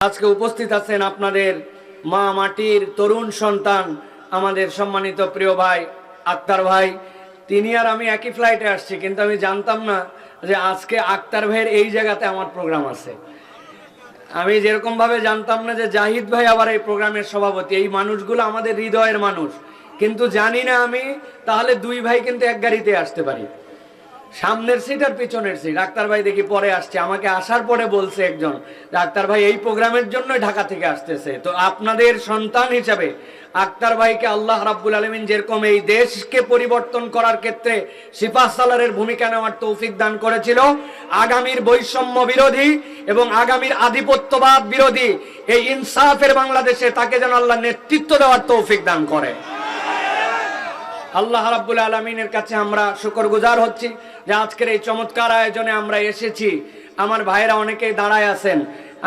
আজকে উপস্থিত আছেন আপনাদের মা মাটির তরুণ সন্তান আমাদের সম্মানিত প্রিয় ভাই আক্তার ভাই। তিনি আর আমি একই ফ্লাইটে আসছি, কিন্তু আমি জানতাম না যে আজকে আক্তার ভাইয়ের এই জায়গাতে আমার প্রোগ্রাম আছে। আমি যেরকম ভাবে জানতাম না যে জাহিদ ভাই আবার এই প্রোগ্রামের সভাপতি। এই মানুষগুলো আমাদের হৃদয়ের মানুষ, কিন্তু জানি না আমি তাহলে দুই ভাই কিন্তু এক গাড়িতে আসতে পারি, সামনের সিট আর পিছনের সিট। আক্তার ভাই দেখি পরে আসছে, আমাকে আসার পরে বলছে একজন, আক্তার ভাই এই প্রোগ্রামের জন্য ঢাকা থেকে আসতেছে। তো আপনাদের সন্তান হিসাবে আক্তার ভাইকে আল্লাহ রাব্বুল আলামিন যেরকম এই দেশকে পরিবর্তন করার ক্ষেত্রে সিপাহ সালারের ভূমিকা নেওয়ার তৌফিক দান করেছিল, আগামীর বৈষম্য বিরোধী এবং আগামীর আধিপত্যবাদ বিরোধী এই ইনসাফের বাংলাদেশে তাকে যেন আল্লাহ নেতৃত্ব দেওয়ার তৌফিক দান করে। আল্লাহ রাব্বুল আলামিনের কাছে আমরা শুকরগুজার হচ্ছি যে আজকের এই চমৎকার আয়োজনে আমরা এসেছি। আমার ভাইরা অনেকেই দাঁড়ায় আছেন,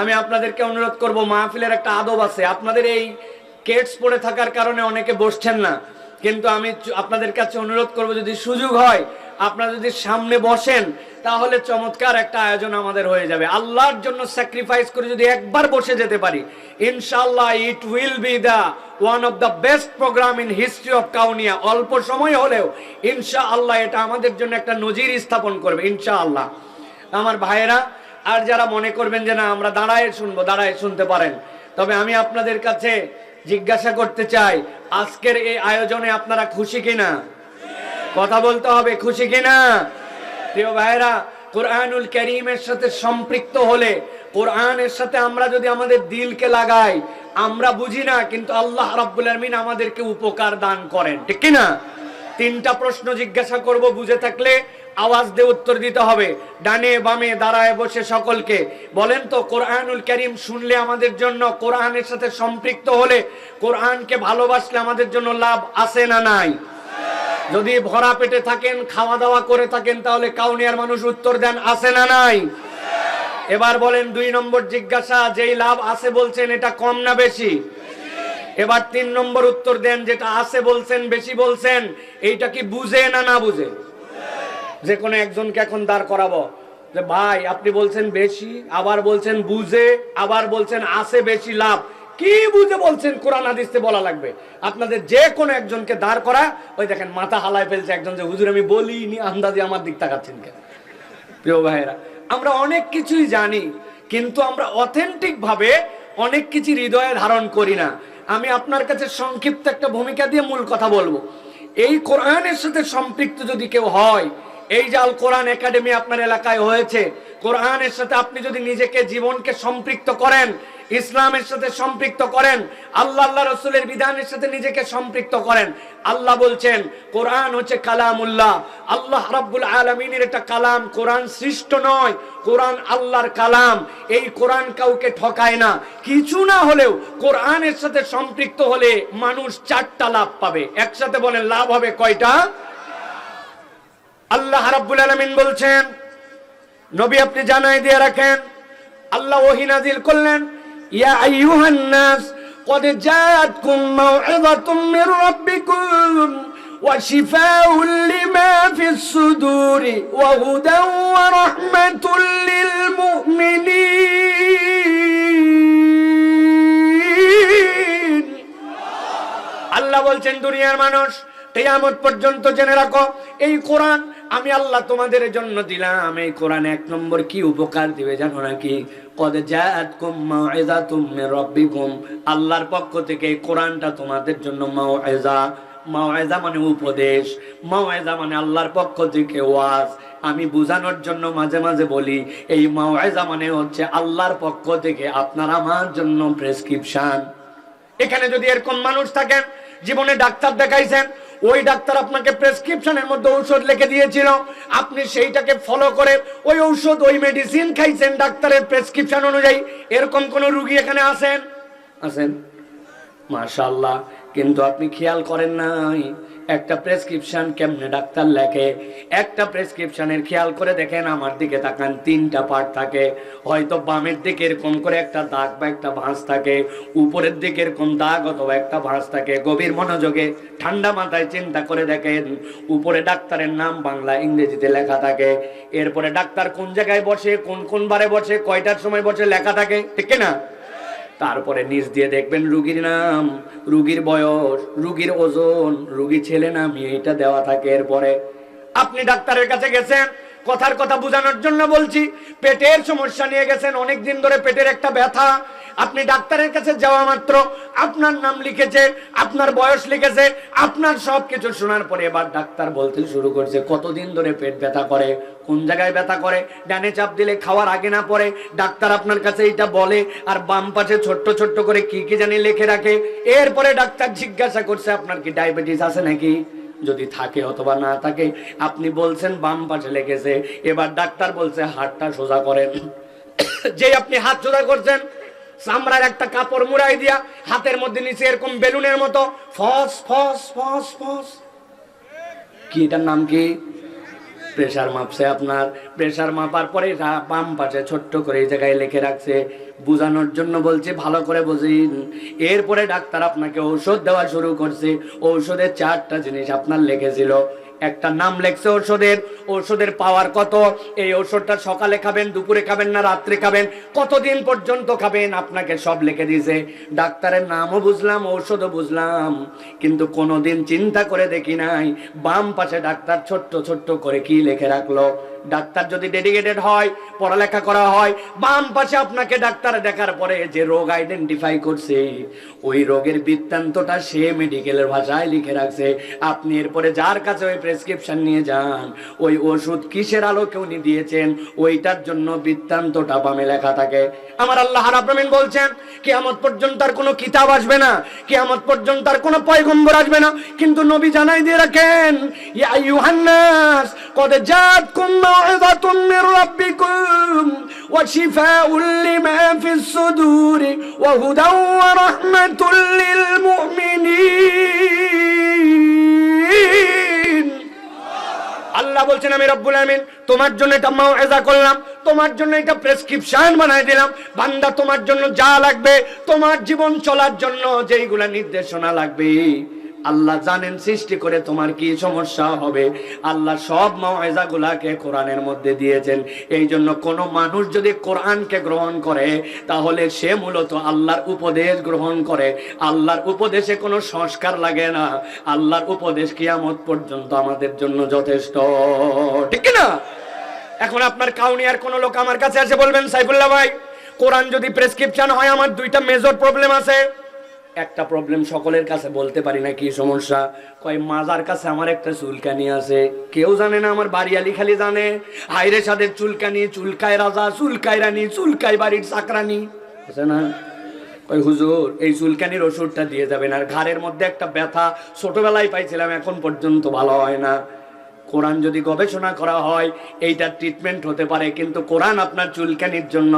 আমি আপনাদেরকে অনুরোধ করব, মাহফিলের একটা আদব আছে। আপনাদের এই কেটস পরে থাকার কারণে অনেকে বসছেন না, কিন্তু আমি আপনাদের কাছে অনুরোধ করব, যদি সুযোগ হয় আপনারা যদি সামনে বসেন তাহলে চমৎকার একটা আয়োজন আমাদের হয়ে যাবে। আল্লাহর জন্য স্যাক্রিফাইস করে যদি একবার বসে যেতে পারি, ইনশাআল্লাহ it will be the one of the best program in history of Kaunia. অল্প সময় হলেও ইনশাআল্লাহ এটা আমাদের জন্য একটা নজির স্থাপন করবে ইনশাআল্লাহ। আমার ভাইয়েরা, আর যারা মনে করবেন যে না আমরা দাঁড়ায় শুনবো, দাঁড়ায় শুনতে পারেন। তবে আমি আপনাদের কাছে জিজ্ঞাসা করতে চাই, আজকের এই আয়োজনে আপনারা খুশি কিনা? কথা বলতে হবে, খুশি কিনা? প্রিয় ভাইরা, কোরআনুল কারীমের সাথে সম্পৃক্ত হলে, কোরআনের সাথে আমরা যদি আমাদের দিলকে লাগাই, আমরা বুঝি না কিন্তু আল্লাহ রাব্বুল আলামিন আমাদেরকে উপকার দান করেন, ঠিক কিনা? তিনটা প্রশ্ন জিজ্ঞাসা করব, বুঝে থাকলে আওয়াজ দিয়ে উত্তর দিতে হবে, ডানে বামে দাঁড়ায় বসে সকলকে। বলেন তো, কোরআনুল কারীম শুনলে আমাদের জন্য, কোরআনের সাথে সম্পৃক্ত হলে, কোরআনকে ভালোবাসলে আমাদের জন্য লাভ আছে না নাই? যদি ভরা পেটে থাকেন, খাওয়া দাওয়া করে থাকেন, তাহলে কাউনিয়ার মানুষ উত্তর দেন, আছে না নাই? এবার বলেন দুই নম্বর জিজ্ঞাসা, যেই লাভ আছে বলছেন এটা কম না বেশি? এবার তিন নম্বর উত্তর দেন, যেটা আছে বলছেন, বেশি বলছেন, এইটা কি বুঝে না না বুঝে? যে কোনো একজনকে এখন দাঁড় করাবো যে ভাই আপনি বলছেন বেশি, আবার বলছেন বুঝে, আবার বলছেন আছে বেশি লাভ, কি বুঝে বলছেন? কোরআন হাদিসে বলা লাগবে। আপনাদের যে কোনো একজনকে দাঁড় করা, ওই দেখেন মাথা হালায় ফেলছে একজন যে হুজুর আমি বলিনি, আন্দাজে আমার দিক তাকাচ্ছেন কেন? প্রিয় ভাইয়েরা, আমরা অনেক কিছুই জানি, কিন্তু আমরা অথেন্টিক ভাবে অনেক কিছু হৃদয়ে ধারণ করি না। আমি আপনার কাছে সংক্ষিপ্ত একটা ভূমিকা দিয়ে মূল কথা বলবো। এই কোরআনের সাথে সম্পৃক্ত যদি কেউ হয়, এই যে আল কোরআন একাডেমি আপনার এলাকায় হয়েছে, কোরআনের সাথে আপনি যদি নিজেকে জীবনকে সম্পৃক্ত করেন, ইসলামের সাথে সম্পৃক্ত করেন, আল্লাহ রাসূলের বিধানের সাথে নিজেকে সম্পৃক্ত করেন। আল্লাহ বলছেন কোরআন হচ্ছে কালামুল্লাহ, আল্লাহ রাব্বুল আলামিনের একটা কালাম। কোরআন সৃষ্ট নয়, কোরআন আল্লাহর কালাম। এই কোরআন কাউকে ঠকায় না। কিছু না হলেও কোরআনের সাথে সম্পৃক্ত হলে মানুষ চারটা লাভ পাবে। একসাথে বলেন, লাভ হবে কয়টা? আল্লাহ রাব্বুল আলামিন বলছেন, নবী আপনি জানাই দিয়ে রাখেন, আল্লাহ ওহী নাযিল করলেন, ইয়া আইয়ুহান নাস ক্বাদ জাআতকুম মাউইযাতুম মির রাব্বিকুম ওয়া শিফাউন লিমা ফিস সুদুরি ওয়া হুদান ওয়া রাহমাতুল লিল মুমিনিন। আল্লাহ বলছেন, দুনিয়ার মানুষ, কিয়ামত পর্যন্ত জেনে রাখো, এই কোরআন আমি আল্লাহ তোমাদের জন্য দিলাম। এই কোরআন এক নম্বর কি উপকার দিবে জানো নাকি? ক্বাদ জাআতকুম মাউইযাতুম মির রাব্বিকুম, আল্লাহর পক্ষ থেকে এই কোরআনটা তোমাদের জন্য মাউইযা। মাউইযা মানে উপদেশ, মাউইযা মানে আল্লাহর পক্ষ থেকে ওয়াজ। আমি বুঝানোর জন্য মাঝে মাঝে বলি, এই মাউইযা মানে হচ্ছে আল্লাহর পক্ষ থেকে আপনার আমার জন্য প্রেসক্রিপশন। এখানে যদি এরকম মানুষ থাকেন, জীবনে ডাক্তার দেখাইছেন, ওই ডাক্তার আপনাকে প্রেসক্রিপশনের মধ্যে ঔষধ লিখে দিয়েছিল, আপনি সেইটাকে ফলো করে ওই ঔষধ, ওই মেডিসিন খাইছেন ডাক্তারের প্রেসক্রিপশন অনুযায়ী। এরকম কোন রোগী এখানে আছেন? আছেন, মাশাআল্লাহ। কিন্তু আপনি খেয়াল করেন নাই একটা প্রেসক্রিপশন কেমনে ডাক্তার লেখে। একটা প্রেসক্রিপশনের খেয়াল করে দেখেন, আমার দিকে তাকান, তিনটা পার্ট থাকে। হয়তো বামের দিকে এরকম করে একটা দাগ বা একটা ভাঁজ থাকে, উপরের দিকে এরকম দাগ অথবা একটা ভাঁজ থাকে। গভীর মনোযোগে ঠান্ডা মাথায় চিন্তা করে দেখেন, উপরে ডাক্তারের নাম বাংলা ইংরেজিতে লেখা থাকে, এরপরে ডাক্তার কোন জায়গায় বসে, কোন কোন বারে বসে, কয়টার সময় বসে লেখা থাকে, ঠিক না? তারপরে নিচ দিয়ে দেখবেন রুগীর নাম, রুগীর বয়স, রুগীর ওজন, রুগী ছেলে না মেয়ে, এটা দেওয়া থাকে। এরপরে আপনি ডাক্তারের কাছে গেছেন, কথার কথা বোঝানোর জন্য বলছি, পেটের সমস্যা নিয়ে গেছেন, অনেকদিন ধরে পেটের একটা ব্যথা। আপনি ডাক্তারের কাছে যাওয়া মাত্র আপনার নাম লিখেছে, আপনার বয়স লিখেছে, আপনার সবকিছু শোনার পরে এবার ডাক্তার বলতে শুরু করছে কতদিন ধরে পেট ব্যথা করে, কোন জায়গায় ব্যথা করে, ডানে চাপ দিলে খাওয়ার আগে না পরে। ডাক্তার আপনার কাছে এটা বলে, আর বাম পাশে ছোট্ট ছোট্ট করে কি কি জানি লিখে রাখে। এরপরে ডাক্তার জিজ্ঞাসা করছে আপনার কি ডায়াবেটিস আছে নাকি, যদি থাকে অথবা না থাকে। আপনি বলছেন বাম পাশে লেগেছে। এবার ডাক্তার বলছে হাতটা সোজা করেন। যে আপনি হাত সোজা করছেন, চামড়ার একটা কাপড় মুড়াই দিয়া হাতের মধ্যে নিচে এরকম বেলুনের মতো ফস ফস ফস ফস, কি এটার নাম কি, প্রেসার মাপছে। আপনার প্রেসার মাপার পরে বাম পাশে ছোট্ট করে এই জায়গায় লিখে রাখছে, বুঝানোর জন্য বলছে ভালো করে বুঝিন। এরপরে ডাক্তার আপনাকে ঔষধ দেওয়া শুরু করছে। ঔষধের 4টা জিনিস আপনার লিখেছিল, একটা নাম লেখছে ঔষধের, ঔষধের পাওয়ার কত, এই ঔষধটা সকালে খাবেন, দুপুরে খাবেন না রাত্রে খাবেন, কতদিন পর্যন্ত খাবেন, আপনাকে সব লিখে দিয়েছে। ডাক্তারের নামও বুঝলাম, ঔষধও বুঝলাম, কিন্তু কোনোদিন চিন্তা করে দেখি নাই বাম পাশে ডাক্তার ছোট্ট ছোট্ট করে কি লিখে রাখলো। ডাক্তার যদি ডেডিকেটেড হয়, পড়ালেখা করা হয়, বাম পাশে আপনাকে ডাক্তার দেখার পরে যে রোগ আইডেন্টিফাই করছে, ওই রোগের বৃত্তান্তটা সে মেডিকেলের ভাষায় লিখে রাখছে। আপনি এরপরে যার কাছে ওই প্রেসক্রিপশন নিয়ে যান, ওই ওষুধ কিসের আলোকে উনি দিয়েছেন, ওইটার জন্য বৃত্তান্তটা বামে লেখা থাকে। আমার আল্লাহ রাব্বুল আলামিন বলছেন কিয়ামত পর্যন্ত আর কোনো কিতাব আসবে না, কিয়ামত পর্যন্ত আর কোনো পয়গম্বর আসবে না, কিন্তু নবী জানাই দিয়ে রাখেন, ইয়া আইয়ুহান নাস কদ জাআতকুম মাউইযাতুম মির রাব্বিকুম ওয়া শিফাউন লিমা ফিস সুদুরি ওয়া হুদাও ওয়া রাহমাতুল লিল মুমিনিন। আল্লাহ বলছেন আমি রব্বুল আমিন তোমার জন্য এটা মাউইজা করলাম, তোমার জন্য এটা প্রেসক্রিপশন বানাই দিলাম। বান্দা তোমার জন্য যা লাগবে, তোমার জীবন চলার জন্য যেইগুলা নির্দেশনা লাগবে, আল্লাহ জানেন সৃষ্টি করে তোমার কি সমস্যা হবে। আল্লাহ সব মাউইজা গুলাকে কোরআনের মধ্যে দিয়েছেন। এই জন্য কোন মানুষ যদি কোরআনকে গ্রহণ করে, তাহলে সে মূলত আল্লাহর উপদেশ গ্রহণ করে। আল্লাহর উপদেশে কোনো সংস্কার লাগে না। আল্লাহর উপদেশ কিয়ামত পর্যন্ত আমাদের জন্য যথেষ্ট, ঠিক না? এখন আপনার কাউনিয়ার কোন লোক আমার কাছে এসে বলবেন, সাইফুল্লাহ ভাই, কোরআন যদি প্রেসক্রিপশন হয়, আমার 2টা মেজর প্রবলেম আছে। একটা প্রবলেম সকলের কাছে বলতে পারি না, কি সমস্যা? কয় মাজার কাছে আমার একটা চুলকানি আছে, কেউ জানে না, আমার বাড়িয়ালি খালি জানে। হাইরে সাদের চুলকানি, চুলকায় রাজা, চুলকায় রানী, চুলকায় বাড়ির চাকরানি, আছে না? কয় হুজুর এই চুলকানির ওষুধটা দিয়ে যাবেন। আর ঘাড়ের মধ্যে একটা ব্যথা ছোটবেলায় পাইছিলাম, এখন পর্যন্ত ভালো হয় না। কোরআন যদি গবেষণা করা হয়, এইটা ট্রিটমেন্ট হতে পারে, কিন্তু কোরআন আপনার চুলকানির জন্য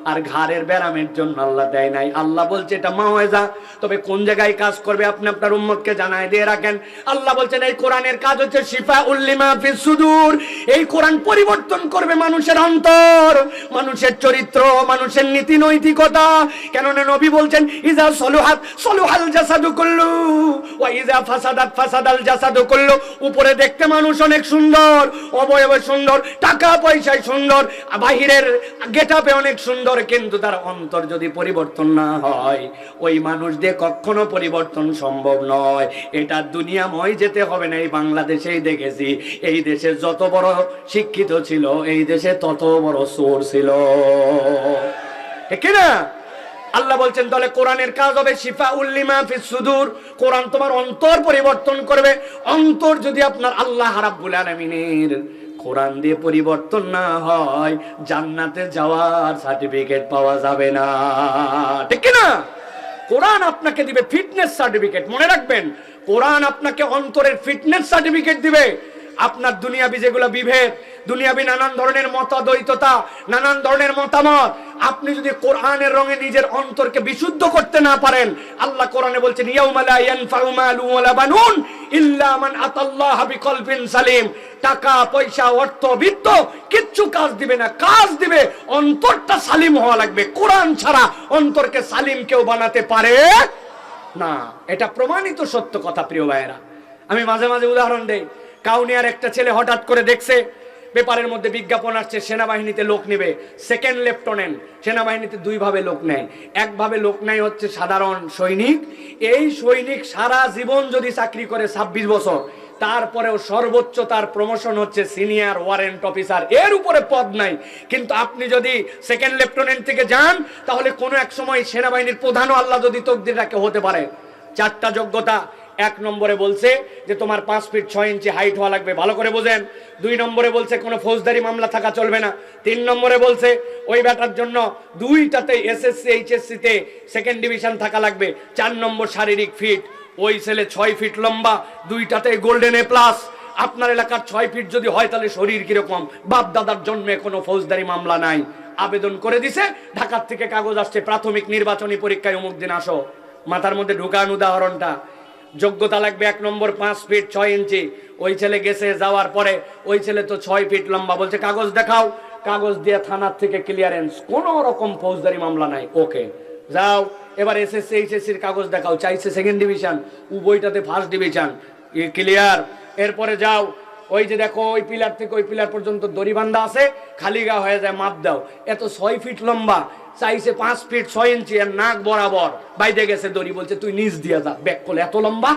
আর ঘাড়ের ব্যারামের জন্য আল্লাহ দেয় নাই। আল্লাহ বলছে এটা মাওয়াইজা, তবে কোন জায়গায় কাজ করবে আপনি আপনার উম্মতকে জানাই দিয়ে রাখেন। আল্লাহ বলছেন এই কোরআনের কাজ হচ্ছে শিফাউল লিমা ফিস সুদূর। এই কোরআন পরিবর্তন করবে মানুষের অন্তর, মানুষের চরিত্র, মানুষের নীতি নৈতিকতা। কেননা নবী বলছেন ইজা সলুহাত সলুহাল জাসাদু কুল্লু ওয়া ইজা ফাসাদাত ফাসাদাল জাসাদু কুল্লু। উপরে দেখতে মানুষ অনেক সুন্দর, অবয়বে সুন্দর, টাকা পয়সায় সুন্দর, বাহিরের গেটআপে অনেক সুন্দর, কিন্তু তার অন্তর যদি পরিবর্তন না হয়, ওই মানুষ দিয়ে কখনো পরিবর্তন সম্ভব নয়। এটা দুনিয়াময় যেতে হবে না। এই বাংলাদেশেই দেখেছি, এই দেশে যত বড় শিক্ষিত ছিল, এই দেশে তত বড় চোর ছিল, ঠিক না? আল্লাহ বলছেন তাহলে কোরআনের কাজ হবে শিফাউল লিমা ফিস সুদূর। কোরআন তোমার অন্তর পরিবর্তন করবে। অন্তর যদি আপনার আল্লাহ রাব্বুল আলামিনের কোরআন দিয়ে পরিবর্তন না হয়, জান্নাতে যাওয়ার সার্টিফিকেট পাওয়া যাবে না, ঠিক না? কোরআন আপনাকে দিবে ফিটনেস সার্টিফিকেট। মনে রাখবেন, কোরআন আপনাকে অন্তরের ফিটনেস সার্টিফিকেট দিবে। আপনার দুনিয়াবি যেগুলো বিভেদ, দুনিয়াবি নানান ধরনের মতদ্বৈততা, নানান ধরনের মতামত, আপনি যদি কোরআনের রঙে নিজের অন্তরকে বিশুদ্ধ করতে না পারেন, আল্লাহ কোরআনে বলছেন ইয়াউমা লা ইয়ানফাউ মালুন ওয়ালা বানুন ইল্লা মান আতাল্লাহ বিকলবিন সালিম। টাকা পয়সা অর্থ বিত্ত কিচ্ছু কাজ দিবে না, কাজ দিবে অন্তরটা সালিম হওয়া লাগবে। কোরআন ছাড়া অন্তরকে সালিম কেউ বানাতে পারে না। এটা প্রমাণিত সত্য কথা। প্রিয় ভাইয়েরা, আমি মাঝে মাঝে উদাহরণ দেই। কাউনিয়ার একটা ছেলে হঠাৎ করে দেখছে পেপারের মধ্যে বিজ্ঞাপন আসছে সেনাবাহিনীতে লোক নেবে, সেকেন্ড লেফটেন্যান্ট। সেনাবাহিনীতে দুইভাবে লোক নেয়, একভাবে লোক নেয় হচ্ছে সাধারণ সৈনিক। এই সৈনিক সারা জীবন যদি চাকরি করে 26 বছর, তারপরেও সর্বোচ্চ তার প্রমোশন হচ্ছে সিনিয়র ওয়ারেন্ট অফিসার, এর উপরে পদ নাই। কিন্তু আপনি যদি সেকেন্ড লেফটেন্যান্ট থেকে যান, তাহলে কোনো এক সময় সেনাবাহিনীর প্রধানও আল্লাহ যদি তকদির রাখে হতে পারে। 4টা যোগ্যতা। 1 নম্বরে বলছে যে তোমার 5 ফিট 6 ইঞ্চি হাইট হওয়া লাগবে, ভালো করে বোঝেন। 2 নম্বরে বলছে কোনো ফৌজদারি মামলা থাকা চলবে না। 3 নম্বরে বলছে ওই ব্যাটার জন্য 2টাতে এসএসসি এইচএসসি তে সেকেন্ড ডিভিশন থাকা লাগবে। 4 নম্বর শারীরিক ফিট, ওই ছেলে 6 ফিট লম্বা, 2টাতে গোল্ডেন এ প্লাস। আপনার এলাকার 6 ফিট যদি হয় তাহলে শরীর কিরকম? বাপ দাদার জন্মে কোনো ফৌজদারি মামলা নাই, আবেদন করে দিছে, ঢাকার থেকে কাগজ আসছে প্রাথমিক নির্বাচনী পরীক্ষায় অমুক দিন আসো। মাথার মধ্যে ঢুকান উদাহরণটা। যোগ্যতা লাগবে 1 নম্বর 5 ফিট 6 ইঞ্চি। ওই ছেলে গেছে, যাওয়ার পরে ওই ছেলে তো 6 ফিট লম্বা, বলছে কাগজ দেখাও। কাগজ দিয়ে থানার থেকে ক্লিয়ারেন্স, কোনো রকম ফৌজদারি মামলা নাই, ওকে যাও। এবার এসএসসি এইচএসসির কাগজ দেখাও, চাইছে সেকেন্ড ডিভিশন, উভয়টাতে ফার্স্ট ডিভিশন, ক্লিয়ার। এরপরে যাও, ওই যে দেখো ওই পিলার থেকে ওই পিলার পর্যন্ত দড়ি বান্ধা আছে, খালি গা হয়ে যায়, মাপ দাও। এত 6 ফিট লম্বা, চাইছে 5 ফিট 6 ইঞ্চি, আর নাক বরাবর বাইরে গেছে দড়ি, বলছে তুই নিচ দিয়ে যা। ব্যাক করলে এত লম্বা,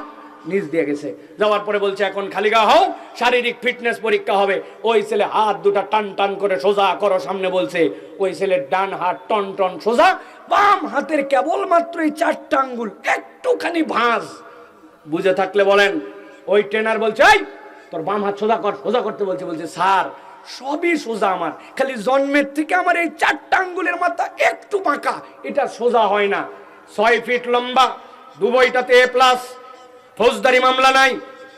নিচ দিয়ে গেছে। যাওয়ার পরে বলছে এখন খালি গা হও, শারীরিক ফিটনেস পরীক্ষা হবে। ওই ছেলে হাত দুটা টান টান করে সোজা করো সামনে বলছে। ওই ছেলের ডান হাত টন টন সোজা, বাম হাতের কেবলমাত্র এই 4টা আঙ্গুল একটুখানি ভাঁজ। বুঝে থাকলে বলেন। ওই ট্রেনার বলছে এই তোর বাম হাত সোজা কর, সোজা করতে বলছে। বলছে স্যার সবই সোজা, আমার খালি জন্মের থেকে আমার এই 4টা আঙ্গুলের মাথা একটু বাঁকা, এটা সোজা হয় না। 6 ফিট লম্বা, দুবইটাতে এ প্লাস, ফৌজদারি মামলা নাই,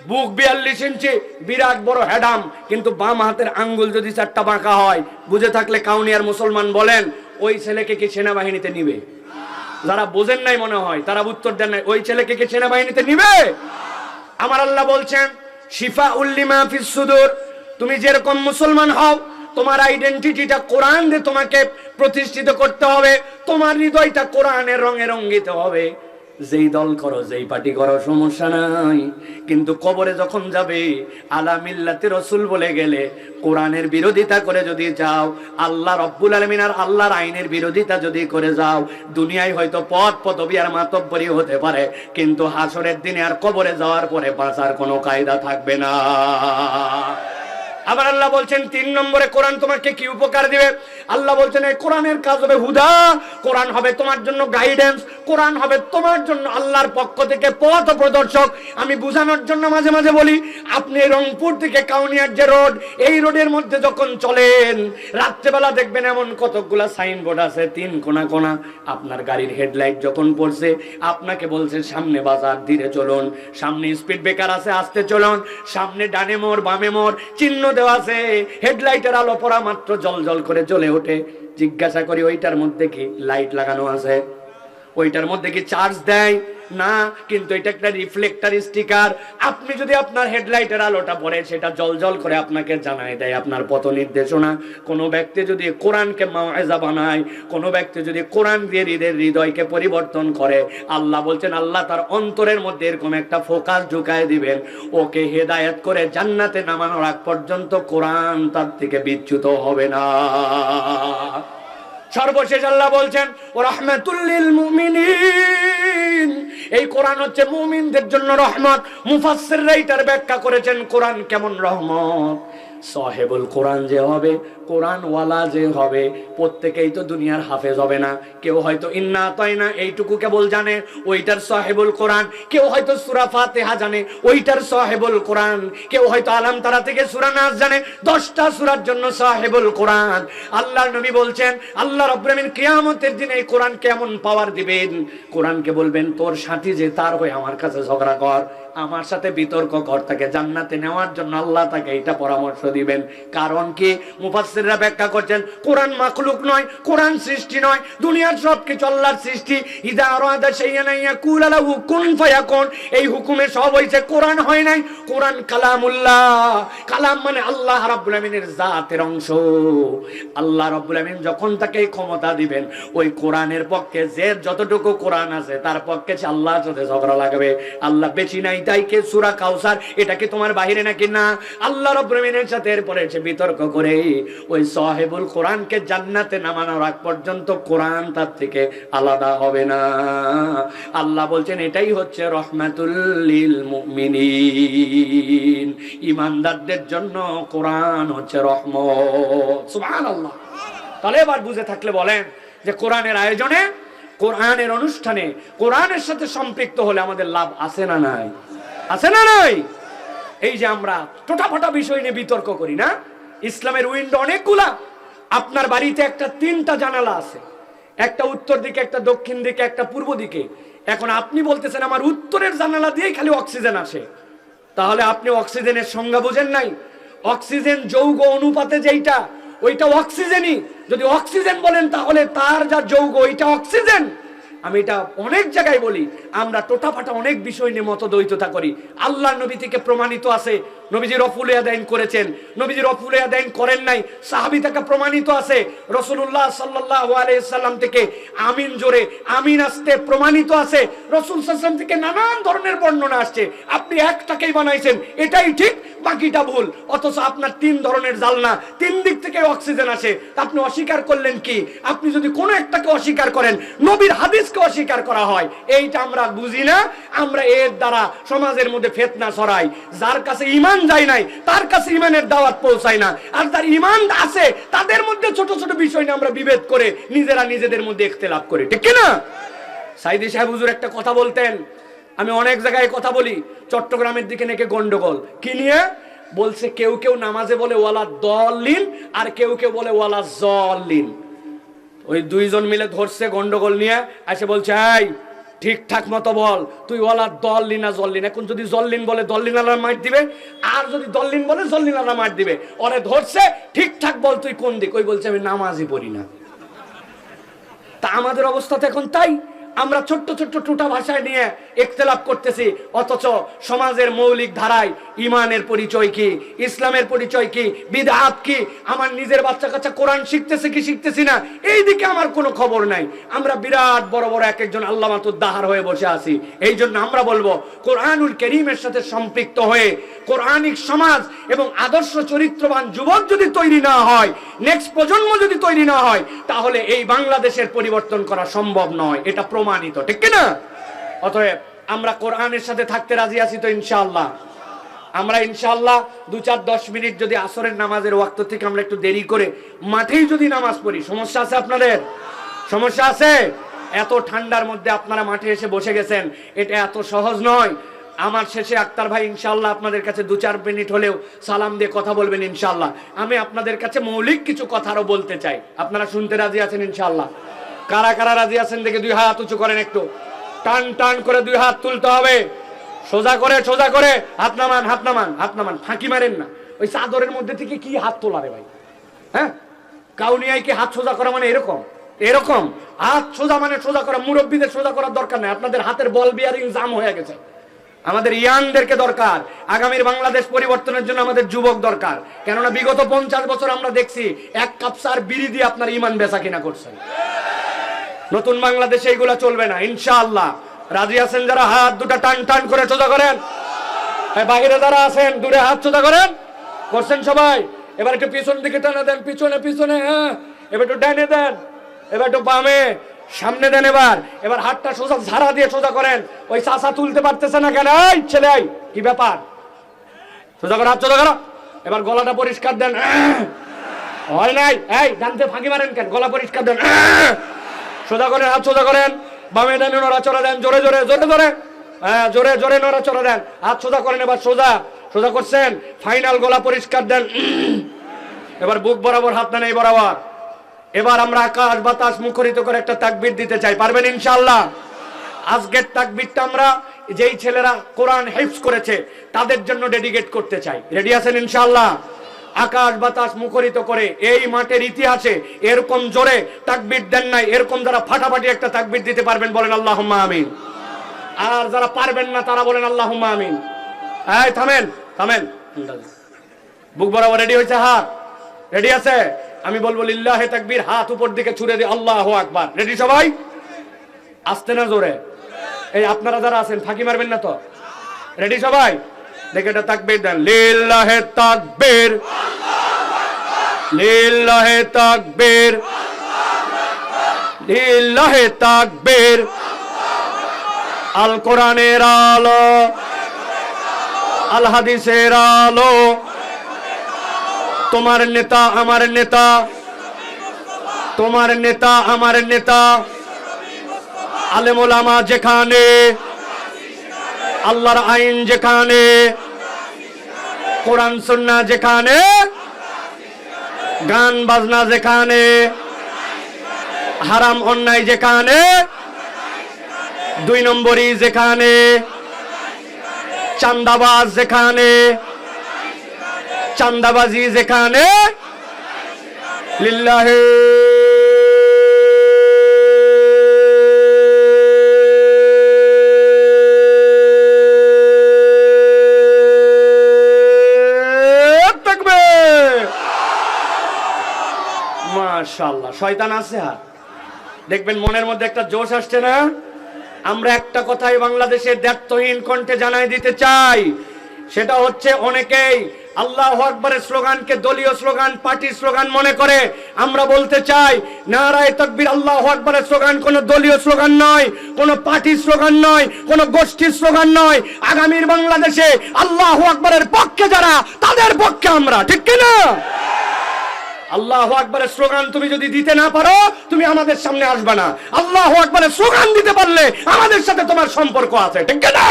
বুক 42 ইঞ্চি, বিরাট বড় হেডাম। কিন্তু বাম হাতের আঙ্গুল যদি 4টা বাঁকা হয়, বুঝে থাকলে কাউনিয়ার মুসলমান বলেন ওই ছেলেকে কি সেনাবাহিনীতে নিবে? যারা বোঝেন নাই মনে হয় তারা উত্তর দেন নাই, ওই ছেলেকে কি সেনাবাহিনীতে নিবে? আমার আল্লাহ বলছেন শিফা উল্লিমা ফিস সুদুর, তুমি যেরকম মুসলমান হও, তোমার আইডেন্টিটিটা কোরআন দিয়ে তোমাকে প্রতিষ্ঠিত করতে হবে, তোমার হৃদয়টা কোরআনের রঙে রঙ্গিত হবে। যেই দল করো, যেই পার্টি করো, সমস্যা নাই, কিন্তু কবরে যখন যাবে আলা মিল্লাতে রাসূল বলে গেলে, কোরআনের বিরোধিতা করে যদি যাও, আল্লাহ রব্বুল আলামিন আর আল্লাহর আইনের বিরোধিতা যদি করে যাও, দুনিয়ায় হয়তো পদ পদবি আর মাতব্বরি হতে পারে, কিন্তু হাসরের দিনে আর কবরে যাওয়ার পরে বাঁচার কোনো কায়দা থাকবে না। আবার আল্লাহ বলছেন 3 নম্বরে কোরআন তোমাকে কি উপকার দিবে? আল্লাহ বলছেন এই কোরআনের কাজ হবে হুদা, কোরআন হবে তোমার জন্য গাইডেন্স, কোরআন হবে তোমার জন্য আল্লাহর পক্ষ থেকে পথ প্রদর্শক। আমি বুঝানোর জন্য মাঝে মাঝে বলি, আপনি রংপুর থেকে কাউনিয়ার যে রোড, এই রোডের মধ্যে যখন চলেন, রাত্রেবেলা দেখবেন এমন কতগুলা সাইনবোর্ড আছে 3 কোনা কোনা। আপনার গাড়ির হেডলাইট যখন পড়ছে, আপনাকে বলছে সামনে বাজার, ধীরে চলুন, সামনে স্পিড ব্রেকার আছে, আস্তে চলুন, সামনে ডানে মোড় বামে মোড় চিহ্ন দেওয়া আছে। হেডলাইটের আলো পড়া মাত্র জল জল করে জ্বলে ওঠে। জিজ্ঞাসা করি ওইটার মধ্যে কি লাইট লাগানো আছে? ওইটার মধ্যে কি চার্জ দেয়? না, কিন্তু এটা একটা রিফ্লেক্টর স্টিকার। আপনি যদি আপনার হেডলাইটের আলোটা পড়ে, সেটা জল জল করে আপনাকে জানায় দেয় আপনার পথ নির্দেশনা। কোনো ব্যক্তি যদি কোরআনকে মাওয়াইজা বানায়, কোনো ব্যক্তি যদি কোরআন দিয়ে হৃদয়কে পরিবর্তন করে, আল্লাহ বলছেন আল্লাহ তার অন্তরের মধ্যে এরকম একটা ফোকাস ঢুকায় দিবেন, ওকে হেদায়েত করে জান্নাতে নামানোর আগ পর্যন্ত কোরআন তার থেকে বিচ্যুত হবে না। সর্বশেষ আল্লাহ বলছেন ও রাহমাতুল লিল মুমিনিন, এই কোরআন হচ্ছে মুমিনদের জন্য রহমত। মুফাসসিররা এটার ব্যাখ্যা করেছেন কোরআন কেমন রহমত। সাহেবুল কোরআন যে হবে, কোরআন ওয়ালা যে হবে, প্রত্যেকেই তো দুনিয়ার হাফেজ হবে না। কেউ হয়তো ইন্না আতাইনা এইটুকু কেবল জানে, ওইটার সাহেবুল কোরআন। কেউ হয়তো সূরা ফাতিহা জানে, ওইটার সাহেবুল কোরআন। কেউ হয়তো আলাম তারা থেকে সূরা নাস জানে, 10টা সূরার জন্য সাহেবুল কোরআন। আল্লাহর নবী বলছেন আল্লাহ রাব্বুল আলামিন কিয়ামতের দিনে এই কোরআন কেমন পাওয়ার দিবেন। কোরআনকে বলবেন তোর সাথী যে, তার হয়ে আমার কাছে ঝগড়া কর, আমার সাথে বিতর্ক কর, তাকে জান্নাতে নেওয়ার জন্য আল্লাহ তাকে এটা পরামর্শ দিবেন। কারণ কি? মুফাসসিররা ব্যাখ্যা করছেন কোরআন মাখলুক নয়, কোরআন সৃষ্টি নয়, দুনিয়ার সবকিছু আল্লাহর সৃষ্টি। ইযা আরাদা শাইআন ইয়াকুল লাহু কুন ফায়াকুন, এই হুকুমে সব হইছে, কোরআন হয় নাই। কোরআন কালামুল্লাহ, কালাম মানে আল্লাহ রাব্বুল আমিনের জাতের অংশ। আল্লাহ রাব্বুল আমিন যখন তাকে ক্ষমতা দিবেন, ওই কোরআনের পক্ষে যে যতটুকু কোরআন আছে তার পক্ষে সে আল্লাহর সাথে ঝগড়া লাগবে। আল্লাহ বেশি নাই এইটাই কে সূরা কাউসার, এটা কি তোমার বাহিরে নাকি? না। আল্লাহ রাব্বুল আমিনের সাথে এরপরে সে বিতর্ক করে ওই সাহেবুল কোরআনকে জান্নাতে নামানোর আগ পর্যন্ত কোরআন তার থেকে আলাদা হবে না। আল্লাহ বলছেন এটাই হচ্ছে রহমাতুল লিল মুমিনিন, ঈমানদারদের জন্য কোরআন হচ্ছে রহমত। সুবহানাল্লাহ। তাহলে এবার বুঝে থাকলে বলেন যে কোরআনের আয়োজনে, কোরআনের অনুষ্ঠানে, কোরআনের সাথে সম্পৃক্ত হলে আমাদের লাভ আছে না নাই? আছে না নাই? এই যে আমরা টোটাফাটা বিষয় নিয়ে বিতর্ক করি না, ইসলামের উইন্ডো অনেকগুলা। আপনার বাড়িতে একটা 3টা জানালা আছে, একটা উত্তর দিকে, একটা দক্ষিণ দিকে, একটা পূর্ব দিকে। এখন আপনি বলতেছেন আমার উত্তরের জানালা দিয়েই খালি অক্সিজেন আসে, তাহলে আপনি অক্সিজেনের সংজ্ঞা বোঝেন নাই। অক্সিজেন যৌগ অনুপাতে যেইটা, ওইটা অক্সিজেনই। যদি অক্সিজেন বলেন তাহলে তার যা যৌগ ওইটা অক্সিজেন। আমি এটা অনেক জায়গায় বলি, আমরা টোটাফাটা অনেক বিষয় নিয়ে মতদ্বৈততা করি। আল্লাহ নবী থেকে প্রমাণিত আছে নবীজি রফুল ইয়াদাইন করেছেন, নবীজি রফুল ইয়াদাইন করেন নাই, সাহাবী থেকে প্রমাণিত আছে রাসূলুল্লাহ সাল্লাল্লাহু আলাইহি সাল্লাম থেকে আমিন জোরে আমিন আসতে প্রমাণিত আছে, রাসূল সাল্লাল্লাহু আলাইহি ওয়াসাল্লাম থেকে নানান ধরনের বর্ণনা আসছে। আপনি একটাকেই বানাইছেন, এটাই ঠিক, বাকিটা ভুল। অথচ আপনার 3 ধরনের জানলা, 3 দিক থেকে অক্সিজেন আসে, আপনি অস্বীকার করলেন কি? আপনি যদি কোনো একটাকে অস্বীকার করেন, নবীর হাদিসকে অস্বীকার করা হয়, এইটা আমরা বুঝি না। আমরা এর দ্বারা সমাজের মধ্যে ফিতনা ছড়াই। যার কাছে ঈমান যায় নাই তার কাছে ঈমানের দাওয়াত পৌঁছায় না, আর যার ঈমান আছে তাদের মধ্যে ছোট ছোট বিষয় নিয়ে আমরা বিভেদ করে নিজেরা নিজেদের মধ্যে ইখতিলাফ করি, ঠিক কি না? সাইদি সাহেব হুজুর একটা কথা বলতেন, আমি অনেক জায়গায় কথা বলি, চট্টগ্রামের দিকে নাকি গন্ডগোল কি নিয়ে বলছে, কেউ কেউ নামাজে বলে ওয়ালা দলিন, আর কেউ কেউ বলে ওয়ালা জলিন। ওই 2 জন মিলে ধরছে গন্ডগোল নিয়ে, এসে বলছে এই ঠিকঠাক মতো বল, তুই ওয়ালা দলিন না জল্লিন। এখন যদি জল্লিন বলে দল্লিন আলা মার দিবে, আর যদি দল্লিন বলে জল্লিন আলা মার দিবে। ওরে ধরছে, ঠিকঠাক বল তুই কোন দিক? ওই বলছে আমি নামাজই পড়ি না। তা আমাদের অবস্থা তো এখন তাই, আমরা ছোট্ট ছোট্ট টুটা ভাষায় নিয়ে ইখতিলাফ করতেছি, অথচ সমাজের মৌলিক ধারায় ঈমানের পরিচয় কি, ইসলামের পরিচয় কি, বিদআত কি, আমার নিজের বাচ্চা কাচ্চা কোরআন শিখতেছে কি শিখতেছি না, এই দিকে আমার কোনো খবর নাই। আমরা বিরাট বড় বড় এক একজন আল্লামাতুদ দাহার হয়ে বসে আছি। এই জন্য আমরা বলবো কোরআনুল কারীমের সাথে সম্পৃক্ত হয়ে কোরআনিক সমাজ এবং আদর্শ চরিত্রবান যুবক যদি তৈরি না হয়, নেক্সট প্রজন্ম যদি তৈরি না হয়, তাহলে এই বাংলাদেশের পরিবর্তন করা সম্ভব নয়, এটা প্রমাণিত, ঠিক কি না? অতএব আমরা কোরআনের সাথে থাকতে রাজি আছি তো ইনশাআল্লাহ? আমরা ইনশাআল্লাহ 2-4-10 মিনিট যদি আসরের নামাজের ওয়াক্ত থেকে আমরা একটু দেরি করে মাঠেই যদি নামাজ পড়ি, সমস্যা আছে আপনাদের? সমস্যা আছে? এত ঠান্ডার মধ্যে আপনারা মাঠে এসে বসে গেছেন, এটা এত সহজ নয়। আমার শেষে আক্তার ভাই ইনশাআল্লাহ আপনাদের কাছে 2-4 মিনিট হলেও সালাম দিয়ে কথা বলবেন ইনশাআল্লাহ। আমি আপনাদের কাছে মৌলিক কিছু কথা আরো বলতে চাই, আপনারা শুনতে রাজি আছেন ইনশাআল্লাহ? কারা কারা রাজি আছেন দেখে 2 হাত উঁচু করেন, একটু টান টান করে 2 হাত তুলতে হবে, সোজা করে সোজা করে হাত নামান, হাত নামান, হাত নামান, ফাঁকি মারেন না। ওই চাদরের মধ্যে থেকে কি হাত তোলা রে ভাই? হ্যাঁ, কাউনিয়ায় কি হাত সোজা করা মানে এরকম? এরকম হাত সোজা মানে সোজা করা। মুরব্বীদের সোজা করার দরকার নেই, আপনাদের হাতের বল বিয়ারিং জাম হয়ে গেছে। আমাদের ইয়াংদেরকে দরকার, আগামীর বাংলাদেশ পরিবর্তনের জন্য আমাদের যুবক দরকার। কেননা বিগত 50 বছর আমরা দেখছি 1 কাপ চার বিড়ি দিয়ে আপনার ঈমান বেচা কিনা করছেন। নতুন বাংলাদেশে এইগুলা চলবে না ইনশাআল্লাহ। রাজি আছেন যারা? হাত দুটা টান টান করে সোজা করেন। বাইরে যারা আছেন দূরে হাত সোজা করেন, করছেন সবাই? এবার একটু পিছন দিকে টানা দেন, পিছনে পিছনে, হ্যাঁ। এবার একটু ডানে দেন, এবার একটু বামে, সামনে দেন। এবার হাতটা সোজা ঝাড়া দিয়ে সোজা করেন। ওই চাচা তুলতে পারতেছে না কেন? এই ছেলে, এই কি ব্যাপার? সোজা করো, হাত সোজা করো। এবার গলাটা পরিষ্কার দেন। হয় নাই? এই ডানতে ফাঁকি মারেন কেন? গলা পরিষ্কার দেন, সোজা করেন, হাত সোজা করেন। বামে ডানে নড়াচড়া দেন, জোরে জোরে জোরে জোরে, হ্যাঁ জোরে জোরে নড়াচড়া দেন। হাত সোজা করেন, এবার সোজা সোজা করছেন, ফাইনাল গলা পরিষ্কার দেন। এবার বুক বরাবর হাত দেন, এই বরাবর। এবার আমরা আকাশ বাতাস মুখরিত করে একটা তাকবীর দিতে চাই, পারবেন ইনশাআল্লাহ? আজকের তাকবীরটা আমরা যেই ছেলেরা কোরআন হিফজ করেছে তাদের জন্য ডেডিকেট করতে চাই। রেডি আছেন ইনশাআল্লাহ? আকাশ বাতাস মুখরিত করে এই মাঠের ইতিহাসে এরকম জোরে তাকবীর দেন নাই, এরকম যারা ফাটাফাটি একটা তাকবীর দিতে পারবেন বলেন আল্লাহুম্মা আমিন। আর যারা পারবেন না তারা বলেন আল্লাহুম্মা আমিন। এই থামেন থামেন, বুক বরাবর রেডি হয়েছে? হাত রেডি আছে? আমি বলবো লিল্লাহে তাকবীর, হাত উপর দিকে ছুড়ে দিয়ে আল্লাহু আকবার। রেডি সবাই? আসতে না জোরে? এই আপনারা যারা আছেন ফাঁকি মারবেন না তো? রেডি সবাই? দেখে এটা তাকবীর দেন, লিল্লাহে তাকবীর, লিল্লাহে তাকবীর, লিল্লাহে তাকবীর। আল কোরআনের আলো, আল হাদিসের আলো, তোমার নেতা আমার নেতা, তোমার নেতা আমার নেতা, আলেম ওলামা যেখানে, আল্লাহর আইন যেখানে, কোরআন সুন্নাহ যেখানে, গান বাজনা যেখানে, হারাম অন্যায় যেখানে, 2 নম্বরই যেখানে, চান্দাবাজ যেখানে, চান্দাবাজি যেখানে, লিল্লাহে তাকবীর। মাশাআল্লাহ, শয়তান আছে হাত দেখবেন মনের মধ্যে একটা জোশ আসছে না? আমরা একটা কথাই বাংলাদেশের দ্ব্যর্থহীন কণ্ঠে জানাই দিতে চাই, সেটা হচ্ছে অনেকেই আল্লাহু আকবারের স্লোগানকে দলীয় স্লোগান, পার্টির স্লোগান মনে করে। আমরা বলতে চাই, নারায়ে তাকবীর আল্লাহু আকবারের স্লোগান কোনো দলীয় স্লোগান নয়, কোনো পার্টির স্লোগান নয়, কোনো গোষ্ঠীর স্লোগান নয়। আগামীর বাংলাদেশে আল্লাহু আকবারের পক্ষে যারা, তাদের পক্ষে আমরা, ঠিক কি না? আল্লাহু আকবারের স্লোগান তুমি যদি দিতে না পারো, তুমি আমাদের সামনে আসবে না। আল্লাহু আকবারের স্লোগান দিতে পারলে আমাদের সাথে তোমার সম্পর্ক আছে, ঠিক না?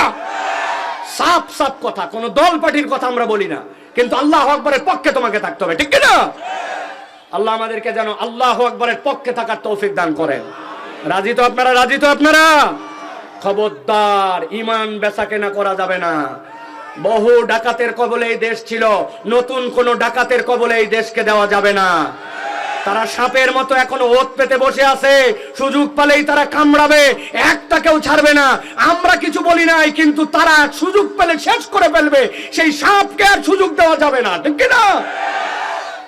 সাফ সাফ কথা, কোন দল পার্টির কথা আমরা বলি না, কিন্তু আল্লাহু আকবারের পক্ষে তোমাকে থাকতে হবে, ঠিক না? আল্লাহ আমাদেরকে যেন আল্লাহু আকবারের পক্ষে থাকার তৌফিক দান করেন। রাজি তো আপনারা? রাজি তো আপনারা? খবরদার, ঈমান বেচাকেনা করা যাবে না। বহু ডাকাতের কবলে এই দেশ ছিল, নতুন কোন ডাকাতের কবলে এই দেশকে দেওয়া যাবে না। তারা সাপের মতো এখনো ওত পেতে বসে আছে, সুযোগ পেলেই তারা কামড়াবে, একটা কেউ ছাড়বে না। আমরা কিছু বলি নাই, কিন্তু তারা সুযোগ পেলে শেষ করে ফেলবে। সেই সাপকে আর সুযোগ দেওয়া যাবে না, ঠিক না?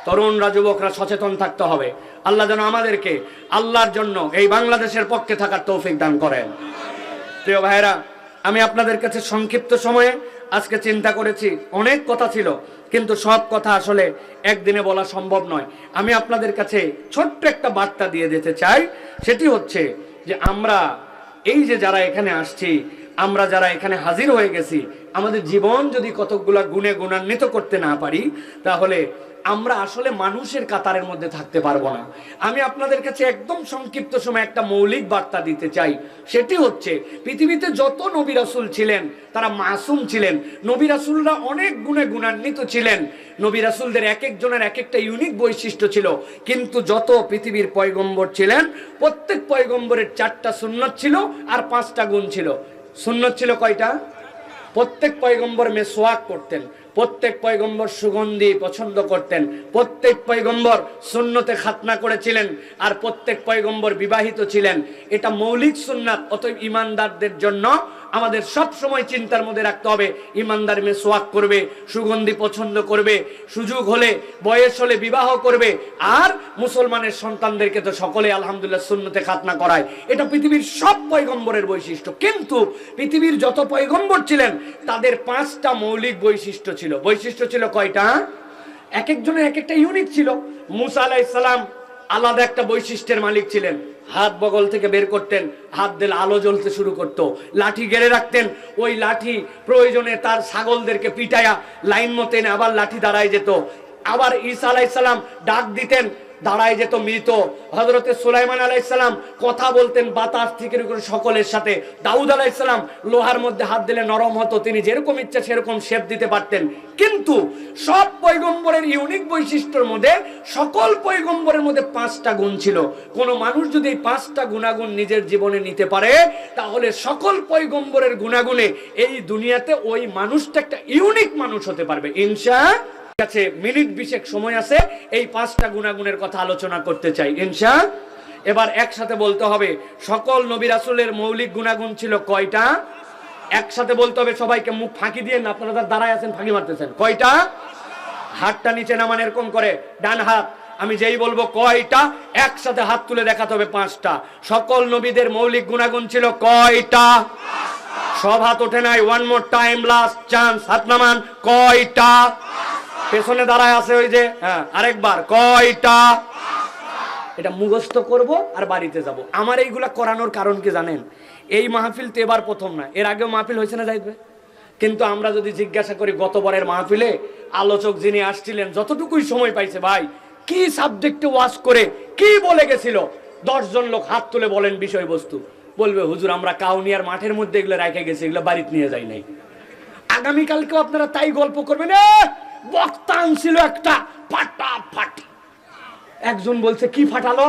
তরুণরা, যুবকরা সচেতন থাকতে হবে। আল্লাহ যেন আমাদেরকে আল্লাহর জন্য এই বাংলাদেশের পক্ষে থাকার তৌফিক দান করেন। প্রিয় ভাইরা, আমি আপনাদের কাছে সংক্ষিপ্ত সময়ে আজকে চিন্তা করেছি, অনেক কথা ছিল, কিন্তু সব কথা আসলে একদিনে বলা সম্ভব নয়। আমি আপনাদের কাছে ছোট্ট একটা বার্তা দিয়ে দিতে চাই, সেটি হচ্ছে যে আমরা এই যে যারা এখানে আসছি, আমরা যারা এখানে হাজির হয়ে গেছি, আমাদের জীবন যদি কতকগুলা গুণে গুণান্বিত করতে না পারি, তাহলে আমরা আসলে মানুষের কাতারের মধ্যে থাকতে পারবো না। আমি আপনাদের কাছে একদম সংক্ষিপ্ত সময় একটা মৌলিক বার্তা দিতে চাই, সেটি হচ্ছে পৃথিবীতে যত নবী রাসূল ছিলেন তারা মাসুম ছিলেন। নবী রাসূলরা অনেক গুণে গুণান্বিত ছিলেন। নবী রাসূলদের এক একজনের এক একটা ইউনিক বৈশিষ্ট্য ছিল, কিন্তু যত পৃথিবীর পয়গম্বর ছিলেন, প্রত্যেক পয়গম্বরের 4টা সুন্নত ছিল আর 5টা গুণ ছিল। সুন্নত ছিল কয়টা? প্রত্যেক পয়গম্বর মেসওয়াক করতেন, প্রত্যেক পয়গম্বর সুগন্ধি পছন্দ করতেন, প্রত্যেক পয়গম্বর সুন্নতে খাতনা করেছিলেন, আর প্রত্যেক পয়গম্বর বিবাহিত ছিলেন। এটা মৌলিক সুন্নাত। অতএব ইমানদারদের জন্য আমাদের সব সময় চিন্তার মধ্যে রাখতে হবে, ইমানদার মেসওয়াক করবে, সুগন্ধি পছন্দ করবে, সুযোগ হলে বয়স হলে বিবাহ করবে, আর মুসলমানের সন্তানদেরকে তো সকলে আলহামদুলিল্লাহ সুন্নতে খাতনা করায়। এটা পৃথিবীর সব পয়গম্বরের বৈশিষ্ট্য। কিন্তু পৃথিবীর যত পয়গম্বর ছিলেন তাদের 5টা মৌলিক বৈশিষ্ট্য ছিল। বৈশিষ্ট্য ছিল কয়টা? এক একজনের এক একটা ইউনিক ছিল। মুসা আলাইহিস সালাম আলাদা একটা বৈশিষ্ট্যের মালিক ছিলেন। হাত বগল থেকে বের করতেন, হাত দিলে আলো জ্বলতে শুরু করতো। লাঠি গেড়ে রাখতেন, ওই লাঠি প্রয়োজনে তার ছাগলদেরকে পিটায়া লাইন মতো এনে আবার লাঠি দাঁড়ায় যেত। আবার ঈসা আলাইহিস সালাম ডাক দিতেন, দাঁড়ায় যেত মৃত। হযরতে সুলাইমান আলাইহিস সালাম কথা বলতেন বাতাস থেকে সকলের সাথে। দাউদ আলাইহিস সালাম লোহার মধ্যে হাত দিলে নরম হতো, তিনি যেরকম ইচ্ছা সেরকম শেপ দিতে পারতেন। কিন্তু সব পয়গম্বরের ইউনিক বৈশিষ্ট্যের মধ্যে, সকল পয়গম্বরের মধ্যে 5টা গুণ ছিল। কোন মানুষ যদি এই 5টা গুণাগুণ নিজের জীবনে নিতে পারে, তাহলে সকল পয়গম্বরের গুণাগুণে এই দুনিয়াতে ওই মানুষটা একটা ইউনিক মানুষ হতে পারবে ইনশাআল্লাহ। কাছে মিনিট 20 সময় আছে, এই 5টা গুণাগুণের কথা আলোচনা করতে চাই ইনশাআল্লাহ। এবার একসাথে বলতে হবে, সকল নবী রাসূলের মৌলিক গুণাগুণ ছিল কয়টা? একসাথে বলতে হবে সবাইকে, মুখ ফাঁকি দিয়ে না, আপনারা দাঁড়ায় আছেন ফাঁকি মারতেছেন। কয়টা? হাতটা নিচে নামান এরকম করে, ডান হাত। আমি যেই বলবো কয়টা, একসাথে হাত তুলে দেখাতে হবে 5টা। সকল নবীদের মৌলিক গুণাগুণ ছিল কয়টা? সব হাত ওঠে নাই। One more time, last chance, হাত নামান। কয়টা? পেছনে দাঁড়ায় আছে ওই যে, হ্যাঁ আরেকবার, কয়টা? এটা মুখস্থ করব আর বাড়িতে যাব। আমার এইগুলা করানোর কারণ কি জানেন? এই মাহফিল তো এবার প্রথম না, এর আগেও মাহফিল হয়েছে না যাইবে? কিন্তু আমরা যদি জিজ্ঞাসা করি গতবারের মাহফিলে আলোচক যিনি আসছিলেন যতটুকুই সময় পাইছে, ভাই কি সাবজেক্টে ওয়াজ করে কি বলে গেছিল, 10 জন লোক হাত তুলে বলেন বিষয়বস্তু। বলবে হুজুর আমরা কাউনিয়ার মাঠের মধ্যে এগুলো রেখে গেছি, এগুলো বাড়িতে নিয়ে যাই নাই। আগামীকালকেও আপনারা তাই গল্প করবেন। বক্তা ছিল একটা ফাটাফাটি। একজন বলছে কি ফাটালো,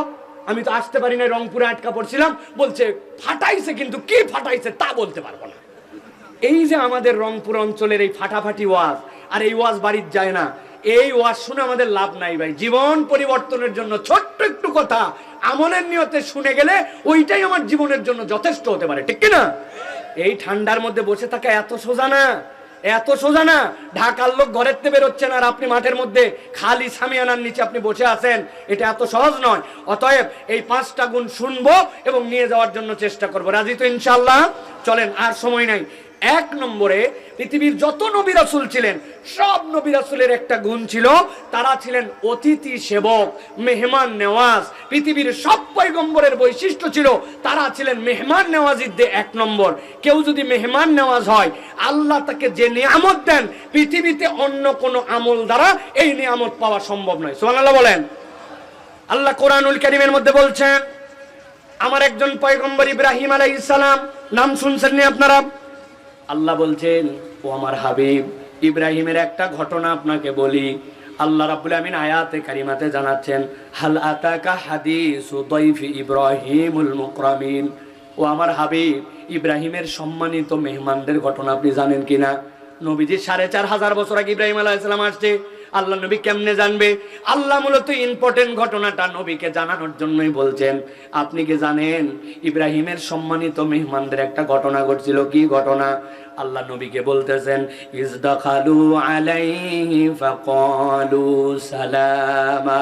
আমি তো আসতে পারি না, রংপুরে আটকা পড়ছিলাম। বলছে ফাটাইছে, কিন্তু কি ফাটাইছে তা বলতে পারবো না। এই যে আমাদের রংপুর অঞ্চলের এই ফাটাফাটি ওয়াজ, আর এই ওয়াজ বাড়ির যায় না, এই ওয়াজ শুনে আমাদের লাভ নাই ভাই। জীবন পরিবর্তনের জন্য ছোট্ট একটু কথা আমলের নিয়তে শুনে গেলে ওইটাই আমার জীবনের জন্য যথেষ্ট হতে পারে, ঠিক কিনা? এই ঠান্ডার মধ্যে বসে থাকা এত সোজা না, এত সোজা না। ঢাকার লোক ঘরের থেকে বেরোচ্ছেন আর আপনি মাঠের মধ্যে খালি সামিয়ানার নিচে আপনি বসে আছেন, এটা এত সহজ নয়। অতএব এই 5টা গুণ শুনবো এবং নিয়ে যাওয়ার জন্য চেষ্টা করবো। রাজি তো ইনশাআল্লাহ? চলেন, আর সময় নাই। 1 নম্বরে পৃথিবীর যত নবী রাসূল ছিলেন সব নবী রাসূলের একটা গুণ ছিল, তারা ছিলেন অতিথি সেবক, মেহমান নেওয়াজ। পৃথিবীর সব পয়গম্বরের বৈশিষ্ট্য ছিল তারা ছিলেন মেহমান নেওয়াজিদের 1 নম্বর। কেউ যদি মেহমান নেওয়াজ হয়, আল্লাহ তাকে যে নিয়ামত দেন পৃথিবীতে অন্য কোনো আমল দ্বারা এই নিয়ামত পাওয়া সম্ভব নয়। সুবহানাল্লাহ বলেন। আল্লাহ কোরআনুল কারীমের মধ্যে বলছেন, আমার একজন পয়গম্বর ইব্রাহিম আলাইহিস সালাম, নাম শুনছেন নি আপনারা? আল্লাহ বলছেন, ও আমার হাবিব ইব্রাহিমের একটা ঘটনা আপনাকে বলি। আল্লাহ রাব্বুল আমিন আয়াতে কারিমাতে জানাচ্ছেন, হাল আতাকা হাদিসু দাইফি ইব্রাহিমুল মুকরামিন। ও আমার হাবিব ইব্রাহিমের সম্মানিত মেহমানদের ঘটনা আপনি জানেন কিনা? নবীজি 4500 বছর আগে ইব্রাহিম আলাইহিস সালাম আসছে। আল্লাহ নবী কেমনে জানবে? আল্লাহ মূলত ইম্পর্টেন্ট ঘটনাটা নবীকে জানানোর জন্যই বলছেন। আপনি কি জানেন ইব্রাহিমের সম্মানিত মেহমানদের একটা ঘটনা ঘটছিল? কি ঘটনা? আল্লাহ নবীকে বলতেছেন, ইজদাখালু আলাইহি ফাকালু সালামা।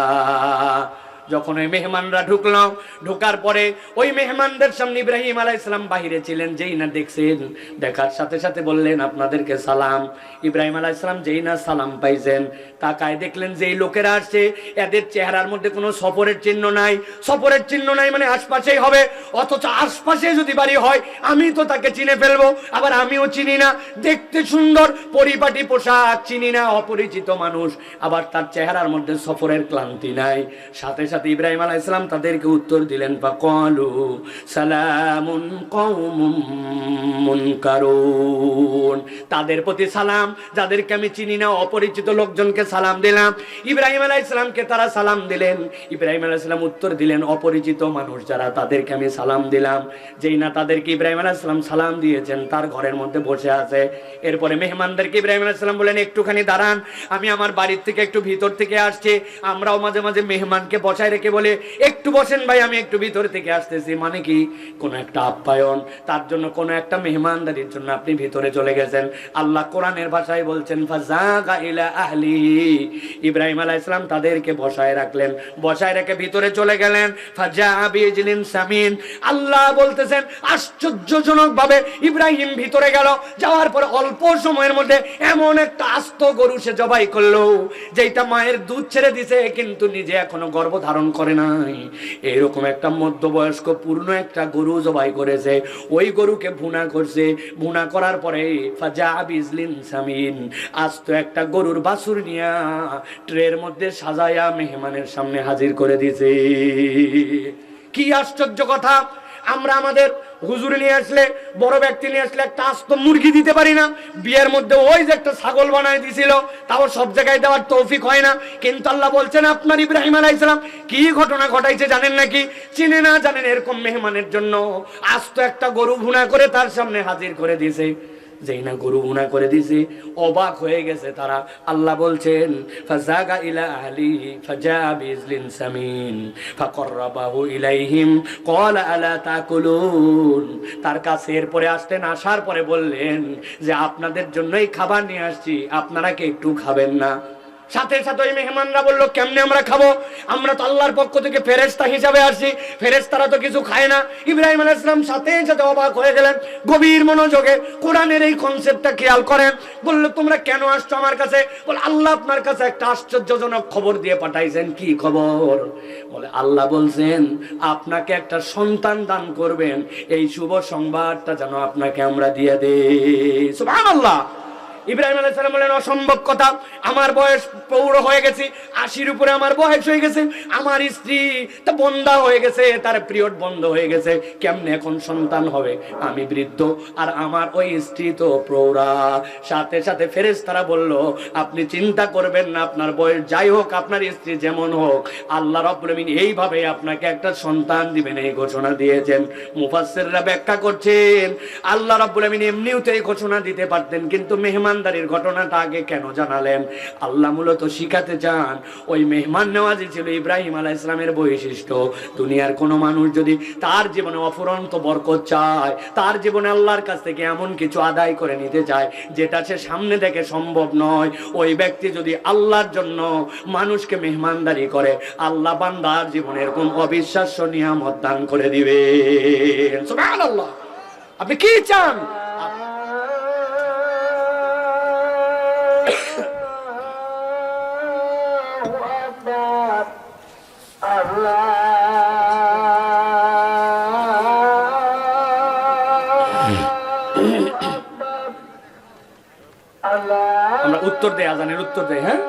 যখন ওই মেহমানরা ঢুকলো, ঢোকার পরে ওই মেহমানদের সামনে ইব্রাহিম আলাইহিস সালাম বাহিরে ছিলেন, যেই না দেখছেন, দেখার সাথে সাথে বললেন আপনাদেরকে সালাম। ইব্রাহিম আলাইহিস সালাম যেই না সালাম পাইছেন, তাকায় দেখলেন যে এই লোকেরা আসছে, এদের চেহারার মধ্যে কোনো সফরের চিহ্ন নাই। সফরের চিহ্ন নাই মানে আশপাশেই হবে, অথচ আশপাশে যদি বাড়ি হয় আমি তো তাকে চিনে ফেলবো, আবার আমিও চিনি না। দেখতে সুন্দর, পরিপাটি পোশাক, চিনি না, অপরিচিত মানুষ, আবার তার চেহারার মধ্যে সফরের ক্লান্তি নাই। সাথে সাথে ইব্রাহিম আলাইহিস সালাম তাদেরকে উত্তর দিলেন, ফাকালু সালামুন কওমুম মুনকারুন। তাদের প্রতি সালাম, যাদেরকে আমি চিনি না, অপরিচিত লোকজনকে সালাম দিলাম। ইব্রাহিম আলাইহিস সালামকে তারা সালাম দিলেন। ইব্রাহিম আলাইহিস সালাম উত্তর দিলেন, অপরিচিত মানুষ যারা তাদেরকে আমি সালাম দিলাম। যেই না তাদেরকে ইব্রাহিম আলাইহিস সালাম সালাম দিয়েছেন, তার ঘরের মধ্যে বসে আছে। এরপরে মেহমানদেরকে ইব্রাহিম আলাইহিস সালাম বলেন, একটুখানি দাঁড়ান, আমি আমার বাড়ির থেকে একটু ভিতর থেকে আসছি। আমরাও মাঝে মাঝে মেহমানকে বসায় রেখে বলে, একটু বসেন ভাই, আমি একটু ভিতর থেকে আসতেছি। মানে কি? কোন একটা আপ্যায়ন, তার জন্য কোন একটা মেহমানদারির জন্য আপনি ভিতরে চলে গেছেন। আল্লাহ কোরআনের ভাষায় বলছেন, ফাযাগা ইলা আহলিহি। ইব্রাহিম আলাইহিস সালাম তাদেরকে বসায় রাখলেন, বসায় রেখে ভিতরে চলে গেলেন। ফাজা বিজলিন সামিন। আল্লাহ বলতেছেন, আশ্চর্যজনক ভাবে ইব্রাহিম ভিতরে গেল, যাওয়ার পর অল্প সময়ের মধ্যে এমন একটা আস্ত গরু সে জবাই করলো, যেটা মায়ের দুধ ছেড়ে দিছে কিন্তু নিজে এখনো গর্ভ ধারণ করে নাই। এরকম একটা মধ্যবয়স্ক পূর্ণ একটা গরু জবাই করেছে। ওই গরুকে ভুনা করছে, ভুনা করার পরে ফাজা বিজলিন সামিন, আস্ত একটা গরুর বাছুর নিয়া ট্রের মধ্যে সাজায়া মেহমানের সামনে হাজির করে দিয়েছে। কি আশ্চর্য কথা! আমরা আমাদের হুজুর নিয়ে আসলে, বড় ব্যক্তি নিয়ে আসলে একটা আস্ত মুরগি দিতে পারি না। বিয়ের মধ্যে ওই যে একটা ছাগল বানায় দিছিল, তাও সব জায়গায় দেওয়ার তৌফিক হয় না। কিন্তু আল্লাহ বলছেন, আপনার ইব্রাহিম আলাইহিস সালাম কি ঘটনা ঘটাইছে জানেন নাকি? চিনে না জানেন, এরকম মেহমানের জন্য আস্ত একটা গরু ভুনা করে তার সামনে হাজির করে দিয়েছে। যেই না গরু ভুনা করে দিয়েছে, অবাক হয়ে গেছে তারা। আল্লাহ বলছেন, ফাযাগা ইলা আহলিহি ফাজা বিজলিন সামিন ফাকররাবাহু ইলাইহিম ক্বালা আলা তাকুলুন। তার কাছে এরপরে আসলেন, আসার পরে বললেন যে আপনাদের জন্যই খাবার নিয়ে আসছি, আপনারা কি একটু খাবেন না? সাথে সাথে ওই মেহমানরা বললো কেমনে আমরা খাবো, আমরা তো আল্লাহর পক্ষ থেকে ফেরেশতা হিসাবে আসছি, ফেরেশতারা তো কিছু খায় না। ইব্রাহিম আলাইহিস সালাম সাথে সাথে অবাক হয়ে গেলেন, গভীর মনোযোগে কোরআনের এই কনসেপ্টটা খেয়াল করেন। বললো তোমরা কেন আসছো আমার কাছে? বলে আল্লাহ আপনার কাছে একটা আশ্চর্যজনক খবর দিয়ে পাঠাইছেন। কি খবর? বলে আল্লাহ বলছেন আপনাকে একটা সন্তান দান করবেন, এই শুভ সংবাদটা যেন আপনাকে আমরা দিয়ে দেই। সুবহানাল্লাহ। ইব্রাহিম আলাইহিস সালাম বলেন অসম্ভব কথা, আমার বয়স পৌর হয়ে গেছে, 80-র উপরে আমার বয়স হয়ে গেছে, আমার স্ত্রী তা বন্ধা হয়ে গেছে, তার পিরিয়ড বন্ধ হয়ে গেছে, কেমনে এখন সন্তান হবে? আমি বৃদ্ধ আর আমার ওই স্ত্রী তো প্রৌঢ়া। সাথে সাথে ফেরেশতারা বলল আপনি চিন্তা করবেন না, আপনার বয়স যাই হোক, আপনার স্ত্রী যেমন হোক, আল্লাহ রাব্বুল আমিন এইভাবে আপনাকে একটা সন্তান দিবেন এই ঘোষণা দিয়েছেন। মুফাসসিররা ব্যাখ্যা করছেন আল্লাহ রাব্বুল আমিন এমনিও তো এই ঘোষণা দিতে পারতেন, কিন্তু মেহমানদারির ঘটনাটা আগে কেন জানালেন? আল্লাহ মূলত শিখাতে চান ওই মেহমান নেওয়াজি ছিল ইব্রাহিম আলাইহিস সালামের বৈশিষ্ট্য। দুনিয়ার কোনো মানুষ যদি তার জীবনে অফুরন্ত বরকত চায়, তার জীবনে আল্লাহর কাছ থেকে এমন কিছু আদায় করে নিতে চায় যেটা সে সামনে থেকে সম্ভব নয়, ওই ব্যক্তি যদি আল্লাহর জন্য মানুষকে মেহমানদারি করে, আল্লাহ বান্দার জীবনে এরকম অবিশ্বাস্য নিয়ামত দান করে দিবে। সুবহানাল্লাহ। আপনি কি চান? আমরা উত্তর দেই, আজানের উত্তর দেই। হ্যাঁ,